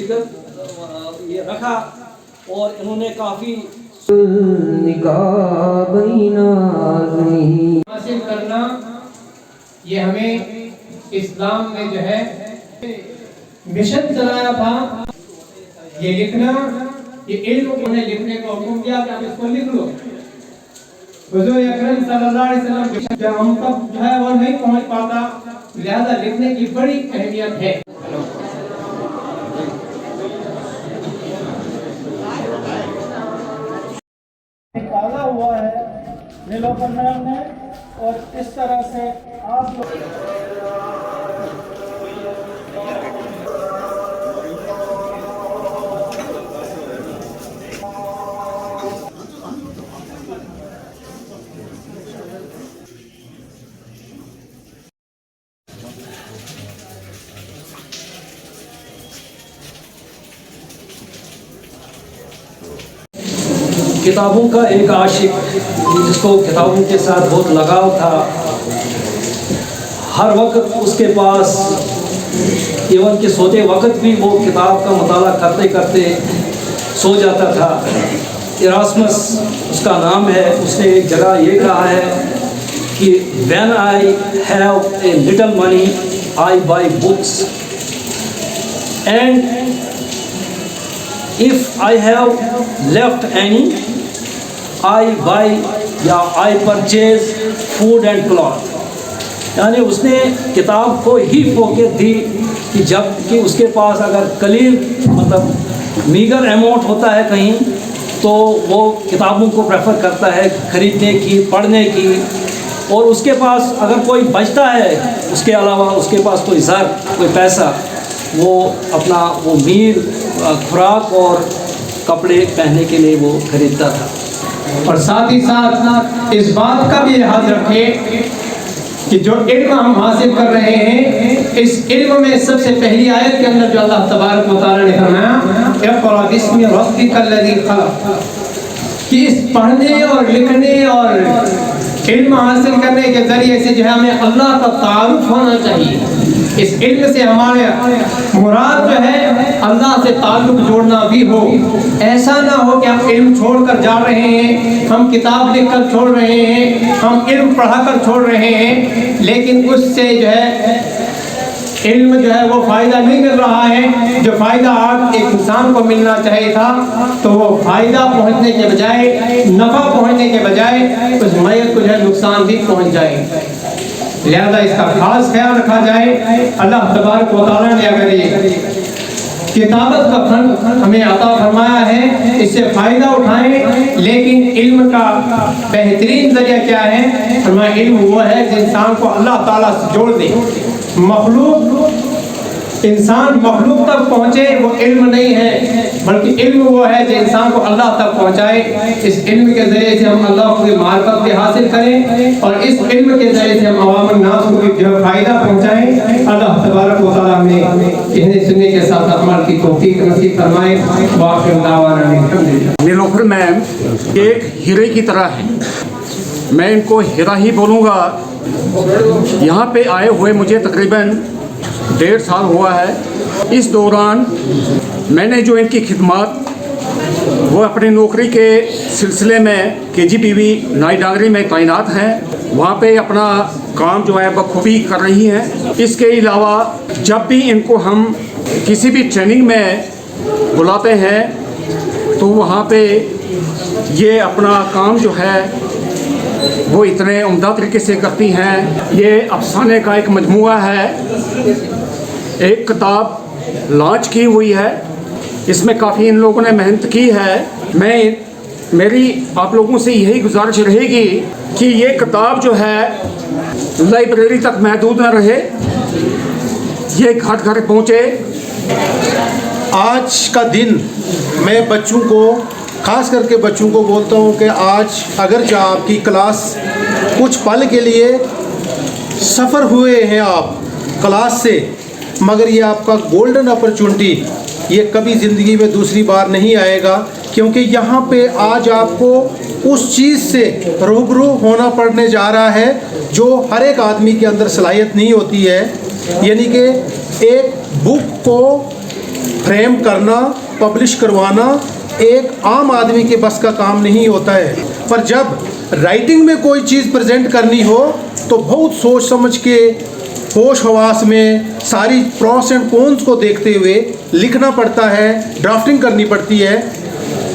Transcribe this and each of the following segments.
Figure ये रखा और इन्होंने काफ़ी हासिल करना ये हमें इस्लाम में जो है मिशन चलाया था। ये लिखना, ये इल्म उन्हें लिखने का हुक्म दिया कि आप इसको लिख लो। हुजूर अकरम सल्लल्लाहु अलैहि वसल्लम जब हम तक जो है वो नहीं पहुंच पाता, लिहाजा लिखने की बड़ी अहमियत है। निकाला हुआ है नीलोफर ने और इस तरह से आप लोग किताबों का एक आशिक जिसको किताबों के साथ बहुत लगाव था, हर वक्त उसके पास इवन कि सोते वक्त भी वो किताब का मुताला करते करते सो जाता था। इरास्मस उसका नाम है। उसने एक जगह ये कहा है कि when I have a little money I buy books and if I have left any, I buy या I purchase food and cloth। यानी उसने किताब को ही फोकस दी कि जब कि उसके पास अगर कलील मतलब मीगर अमाउंट होता है कहीं तो वो किताबों को प्रेफर करता है ख़रीदने की, पढ़ने की। और उसके पास अगर कोई बचता है उसके अलावा उसके पास कोई ज़र कोई पैसा, वो अपना वो मील खुराक और कपड़े पहनने के लिए वो खरीदता था। और साथ ही साथ इस बात का भी याद रखें कि जो इल्म हम हासिल कर रहे हैं, इस इल्म में सबसे पहली आयत के अंदर जो अल्लाह तबारक व तआला ने फरमाया इक़रा बिस्मि रब्बिकल लज़ी खलक़, कि इस पढ़ने और लिखने और इल्म हासिल करने के ज़रिए से जो है हमें अल्लाह का तारुफ होना चाहिए। इस इल्म से हमारे मुराद जो है अल्लाह से ताल्लुक़ जोड़ना भी हो। ऐसा ना हो कि हम इल्म छोड़ कर जा रहे हैं, हम किताब लिख कर छोड़ रहे हैं, हम इल्म पढ़ा कर छोड़ रहे हैं, लेकिन उससे जो है इल्म जो है वो फ़ायदा नहीं मिल रहा है। जो फ़ायदा आज एक इंसान को मिलना चाहिए था, तो वो फ़ायदा पहुँचने के बजाय, नफ़ा पहुँचने के बजाय उस मैयत को जो है नुकसान भी पहुँच जाए। लिहाजा इसका खास ख्याल रखा जाए। अल्लाह तबारक व तआला ने अगर ये किताबत का फन हमें अता फरमाया है, इससे फ़ायदा उठाएं। लेकिन इल्म का बेहतरीन ज़रिया क्या है? फरमाया इल्म वो है जो इंसान को अल्लाह ताला से जोड़ दे। मखलूक इंसान मखलूक तक पहुँचे वो इल्म नहीं है, बल्कि इल्म वो है जो इंसान को अल्लाह तक पहुँचाए। इस इल्म के ज़रिए से हम अल्लाह की मार्फत भी हासिल करें और इस इल्म के ज़रिए से हम अवाम नास को भी जो फ़ायदा पहुँचाएँ। अल्लाह तबारक व तआला हमें कहने सुनने के साथ अमल की तौफीक नसीब फरमाए। वाक़िअ दावाना अल्हम्दुलिल्लाह। नीलोफर मैम एक हीरे की तरह है, मैं इनको हीरा ही बोलूँगा। यहाँ पे आए हुए मुझे तकरीबन 1.5 साल हुआ है। इस दौरान मैंने जो इनकी खिदमत वो अपनी नौकरी के सिलसिले में KGPV नाई डांगरी में तैनात हैं, वहाँ पे अपना काम जो है बखूबी कर रही हैं। इसके अलावा जब भी इनको हम किसी भी ट्रेनिंग में बुलाते हैं तो वहाँ पे ये अपना काम जो है वो इतने उम्दा तरीके से करती हैं। ये अफसाने का एक मजमूआ है, एक किताब लॉन्च की हुई है, इसमें काफ़ी इन लोगों ने मेहनत की है। मेरी आप लोगों से यही गुजारिश रहेगी कि ये किताब जो है लाइब्रेरी तक महदूद न रहे, ये घर घर पहुँचे। आज का दिन मैं बच्चों को, ख़ास करके बच्चों को बोलता हूँ कि आज अगर जो आपकी क्लास कुछ पल के लिए सफ़र हुए हैं आप क्लास से, मगर ये आपका गोल्डन अपॉर्चुनिटी ये कभी ज़िंदगी में दूसरी बार नहीं आएगा, क्योंकि यहाँ पे आज आपको उस चीज़ से रूबरू होना पड़ने जा रहा है जो हर एक आदमी के अंदर सलाहियत नहीं होती है। यानी कि एक बुक को फ्रेम करना, पब्लिश करवाना एक आम आदमी के बस का काम नहीं होता है। पर जब राइटिंग में कोई चीज़ प्रेजेंट करनी हो तो बहुत सोच समझ के होश हवास में सारी प्रॉस एंड कॉन्स को देखते हुए लिखना पड़ता है, ड्राफ्टिंग करनी पड़ती है,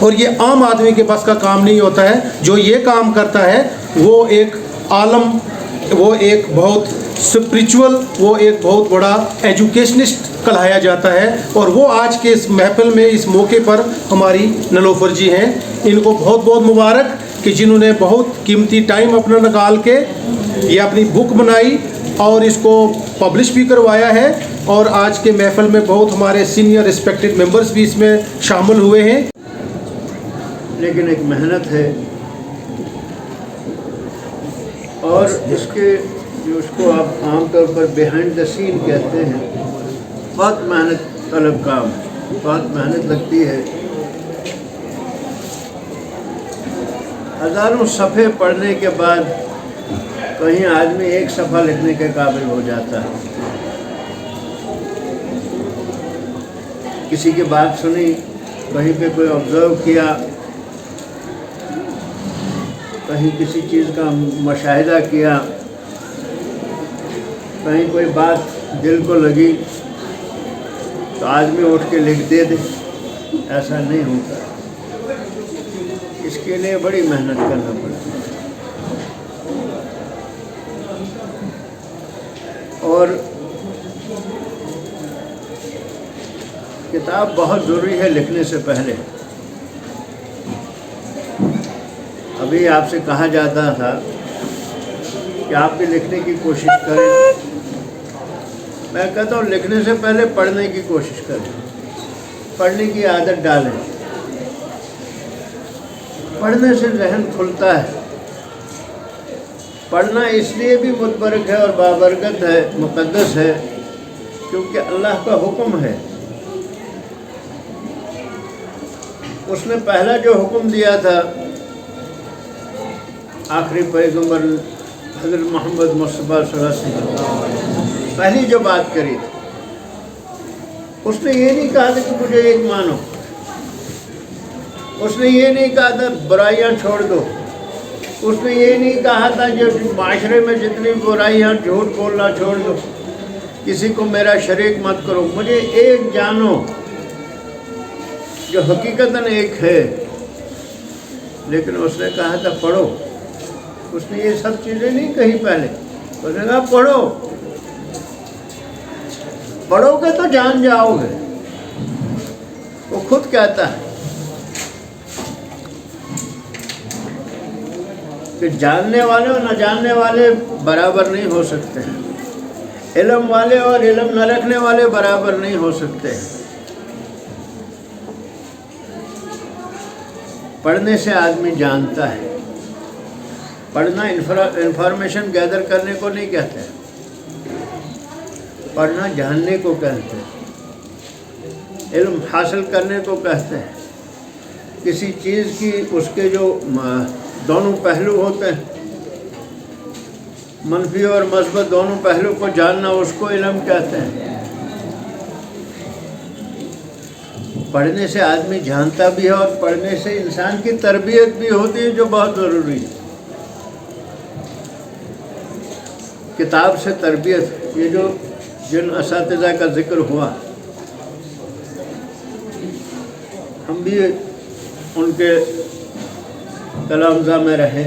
और ये आम आदमी के बस का काम नहीं होता है। जो ये काम करता है वो एक आलम, वो एक बहुत स्पिरिचुअल, वो एक बहुत बड़ा एजुकेशनिस्ट कहलाया जाता है। और वो आज के इस महफिल में, इस मौके पर हमारी नलोफर जी हैं। इनको बहुत बहुत मुबारक कि जिन्होंने बहुत कीमती टाइम अपना निकाल के ये अपनी बुक बनाई और इसको पब्लिश भी करवाया है। और आज के महफिल में बहुत हमारे सीनियर रिस्पेक्टेड मेंबर्स भी इसमें शामिल हुए हैं। लेकिन एक मेहनत है, और इसके जो उसको आप आमतौर पर बिहाइंड द सीन कहते हैं, बहुत मेहनत तलब काम है, बहुत मेहनत लगती है। हज़ारों सफ़े पढ़ने के बाद कहीं आदमी एक सफ़ा लिखने के काबिल हो जाता है। किसी की बात सुनी, कहीं पे कोई ऑब्ज़र्व किया, कहीं किसी चीज़ का मुशाहिदा किया, कहीं कोई बात दिल को लगी तो आदमी उठ के लिख दे, ऐसा नहीं होता। इसके लिए बड़ी मेहनत करना पड़ती है। और किताब बहुत ज़रूरी है लिखने से पहले। अभी आपसे कहा जाता था कि आप भी लिखने की कोशिश करें। मैं कहता हूँ लिखने से पहले पढ़ने की कोशिश करें, पढ़ने की आदत डालें। पढ़ने से ज़हन खुलता है। पढ़ना इसलिए भी मुतबरक है और बाबरकत है, मुक़द्दस है, क्योंकि अल्लाह का हुक्म है। उसने पहला जो हुक्म दिया था आखिरी पैगंबर हज़रत मोहम्मद मुस्तफ़ा सल्लल्लाहु अलैहि वसल्लम, पहली जो बात करी थी, उसने ये नहीं कहा था कि मुझे एक मानो। उसने ये नहीं कहा था बुराइयां छोड़ दो। उसने ये नहीं कहा था जो माशरे में जितनी बुराइयां, झूठ बोलना छोड़ दो, किसी को मेरा शरीक मत करो, मुझे एक जानो जो हकीकतन एक है। लेकिन उसने कहा था पढ़ो। उसने ये सब चीज़ें नहीं कही पहले, उसने कहा पढ़ो। पढ़ोगे तो जान जाओगे। वो खुद कहता है कि जानने वाले और न जानने वाले बराबर नहीं हो सकते हैं, इल्म वाले और इल्म न रखने वाले बराबर नहीं हो सकते हैं। पढ़ने से आदमी जानता है। पढ़ना इंफॉर्मेशन गैदर करने को नहीं कहते हैं, पढ़ना जानने को कहते हैं, इल्म हासिल करने को कहते हैं। किसी चीज़ की उसके जो दोनों पहलू होते हैं, मनफी और मस्बत दोनों पहलू को जानना, उसको इल्म कहते हैं। पढ़ने से आदमी जानता भी है और पढ़ने से इंसान की तरबियत भी होती है, जो बहुत ज़रूरी है। किताब से तरबियत, ये जो जिन असातिज़ा का ज़िक्र हुआ, हम भी उनके कलामज़ा में रहे।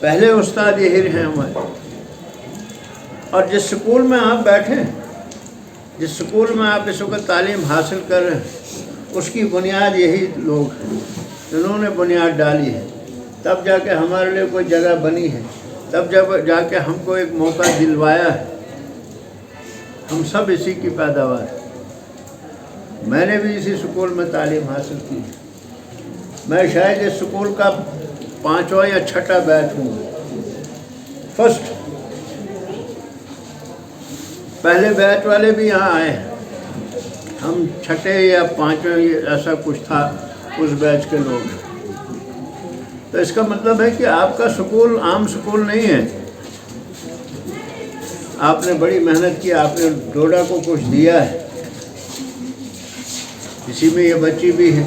पहले उस्ताद यही हैं हमारे। और जिस स्कूल में आप बैठे, जिस स्कूल में आप इस वक्त तालीम हासिल कर रहे हैं, उसकी बुनियाद यही लोग हैं जिन्होंने बुनियाद डाली है। तब जाके हमारे लिए कोई जगह बनी है, तब जब जाके हमको एक मौका दिलवाया है। हम सब इसी की पैदावार है। मैंने भी इसी स्कूल में तालीम हासिल की है। मैं शायद इस स्कूल का 5वां या 6ठा बैच हूँ, फर्स्ट। पहले बैच वाले भी यहाँ आए हैं, हम 6ठे या 5वें ऐसा कुछ था उस बैच के लोग। तो इसका मतलब है कि आपका स्कूल आम स्कूल नहीं है। आपने बड़ी मेहनत की, आपने डोडा को कुछ दिया है। इसी में ये बच्ची भी है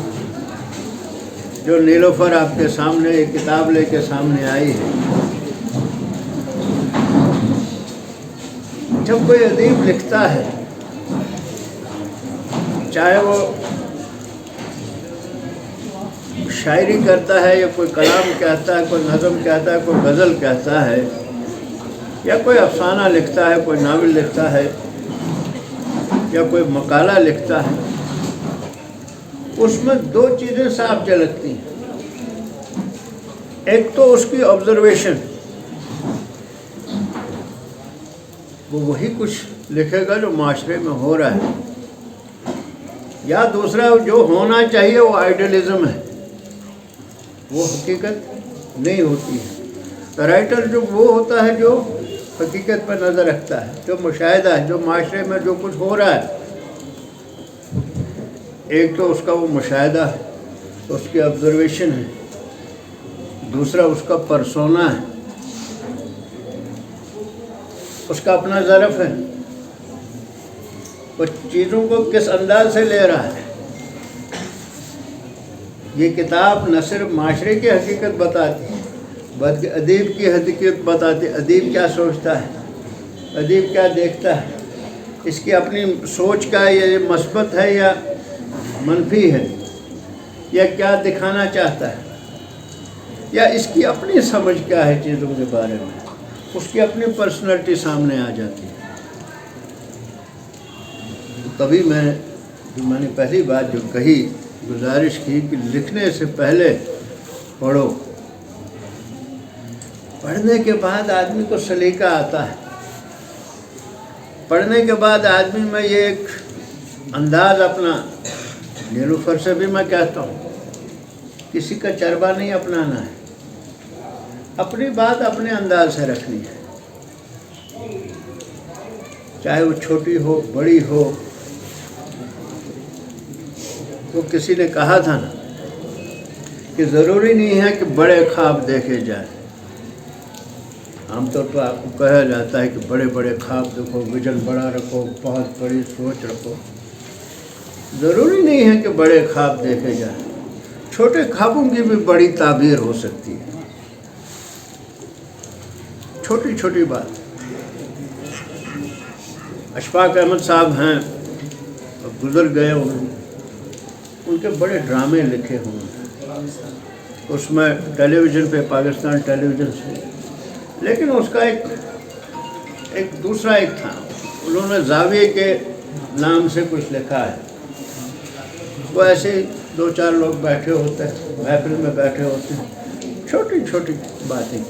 जो नीलोफर आपके सामने एक किताब लेके सामने आई है। जब कोई अदीब लिखता है, चाहे वो शायरी करता है या कोई कलाम कहता है, कोई नज़म कहता है, कोई गज़ल कहता है, या कोई अफसाना लिखता है, कोई नावल लिखता है, या कोई मकाला लिखता है, उसमें दो चीज़ें साफ झलकती हैं। एक तो उसकी ऑब्जर्वेशन, वो वही कुछ लिखेगा जो माशरे में हो रहा है, या दूसरा जो होना चाहिए वो आइडियलिज्म है, वो हकीकत नहीं होती है। राइटर जो वो होता है जो हकीकत पर नज़र रखता है, जो मुशाहिदा है, जो माशरे में जो कुछ हो रहा है। एक तो उसका वो मुशाहिदा है, उसकी ऑब्जर्वेशन है, दूसरा उसका परसोना है, उसका अपना ज़रफ़ है, वो चीज़ों को किस अंदाज से ले रहा है। ये किताब न सिर्फ माशरे की हकीकत बताती है बल्कि अदीब की हकीकत बताती है। अदीब क्या सोचता है, अदीब क्या देखता है, इसकी अपनी सोच का ये मस्बत है या मनफी है, या क्या दिखाना चाहता है, या इसकी अपनी समझ क्या है चीज़ों के बारे में, उसकी अपनी पर्सनैलिटी सामने आ जाती है। तो तभी मैंने पहली बात जो कही, गुजारिश की कि लिखने से पहले पढ़ो। पढ़ने के बाद आदमी को सलीका आता है, पढ़ने के बाद आदमी में ये एक अंदाज़ अपना, नीलूफर से भी मैं कहता हूँ, किसी का चरबा नहीं अपनाना है, अपनी बात अपने अंदाज से रखनी है, चाहे वो छोटी हो बड़ी हो। तो किसी ने कहा था ना कि ज़रूरी नहीं है कि बड़े ख्वाब देखे जाए। आमतौर पर आपको कहा जाता है कि बड़े बड़े ख्वाब देखो, विजन बड़ा रखो, बहुत बड़ी सोच रखो। ज़रूरी नहीं है कि बड़े ख्वाब देखे जाए, छोटे ख्वाबों की भी बड़ी ताबीर हो सकती है। छोटी छोटी बात। अशफाक अहमद साहब हैं, गुज़र गए, उनके बड़े ड्रामे लिखे हुए, उसमें टेलीविज़न पे, पाकिस्तान टेलीविज़न से। लेकिन उसका एक दूसरा एक था, उन्होंने जाविये के नाम से कुछ लिखा है। वो ऐसे 2-4 लोग बैठे होते हैं, महफिल में बैठे होते हैं, छोटी छोटी बातें,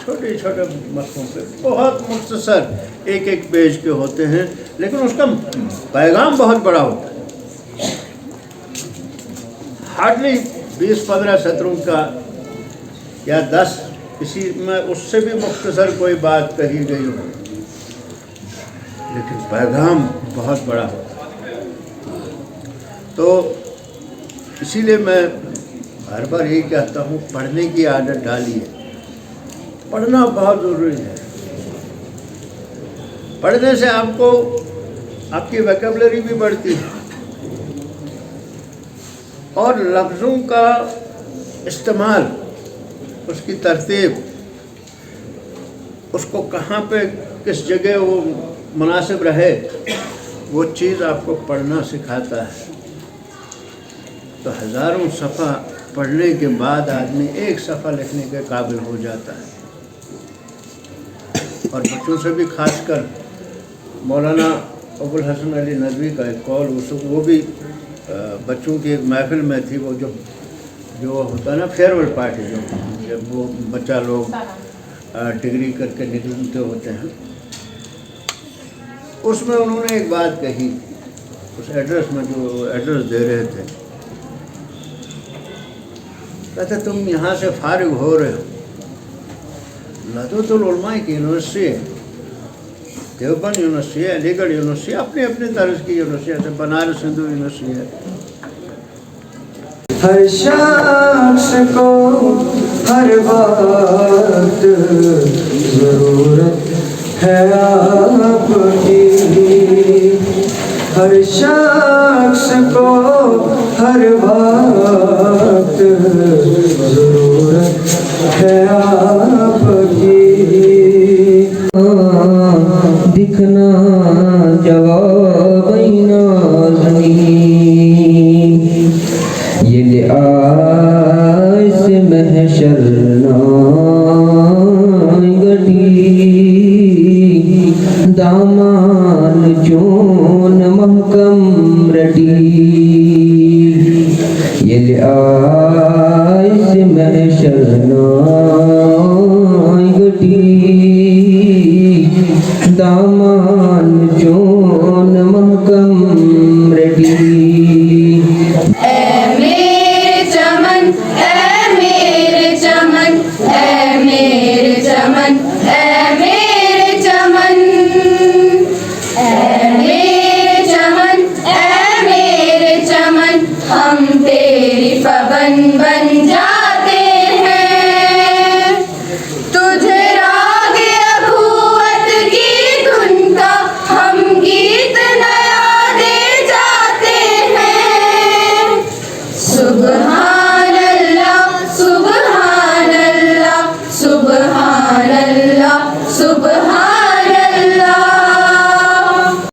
छोटे छोटे मसलों पे, बहुत मुख्तसर एक पेज के होते हैं, लेकिन उसका पैगाम बहुत बड़ा होता है। हार्डली 20-15 सत्रों का या 10, किसी में उससे भी मुख्तसर कोई बात कही गई हो, लेकिन पैगाम बहुत बड़ा होता है। तो इसीलिए मैं हर बार यही कहता हूँ, पढ़ने की आदत डालिए। पढ़ना बहुत ज़रूरी है। पढ़ने से आपको आपकी वोकैबुलरी भी बढ़ती है, और लफ्ज़ों का इस्तेमाल, उसकी तरतीब, उसको कहाँ पे किस जगह वो मुनासिब रहे, वो चीज़ आपको पढ़ना सिखाता है। तो हज़ारों सफ़ा पढ़ने के बाद आदमी एक सफ़ा लिखने के काबिल हो जाता है। और बच्चों से भी खासकर मौलाना अबुल हसन अली नदवी का एक कॉल, वो भी बच्चों की एक महफिल में थी। वो जो होता है ना फेयरवेल पार्टी, जब वो बच्चा लोग डिग्री करके निकलते होते हैं, उसमें उन्होंने एक बात कही, उस एड्रेस में जो एड्रेस दे रहे थे, कहते तुम यहाँ से फारिग हो रहे हो, नदवतुल उलमा की यूनिवर्सिटी है, देवबंद यूनिवर्सिटी है, अलीगढ़ यूनिवर्सिटी, अपनी अपनी तर्ज की यूनिवर्सिटी है, बनारस हिंदू यूनिवर्सिटी है। हर शख्स को हर वक्त ज़रूरत है आपकी, हर शख्स शख्स को हर वक्त जरूरत है आपकी। दिखना जवाब नाज़नीं ये लिआस महशर गटी दामान चूं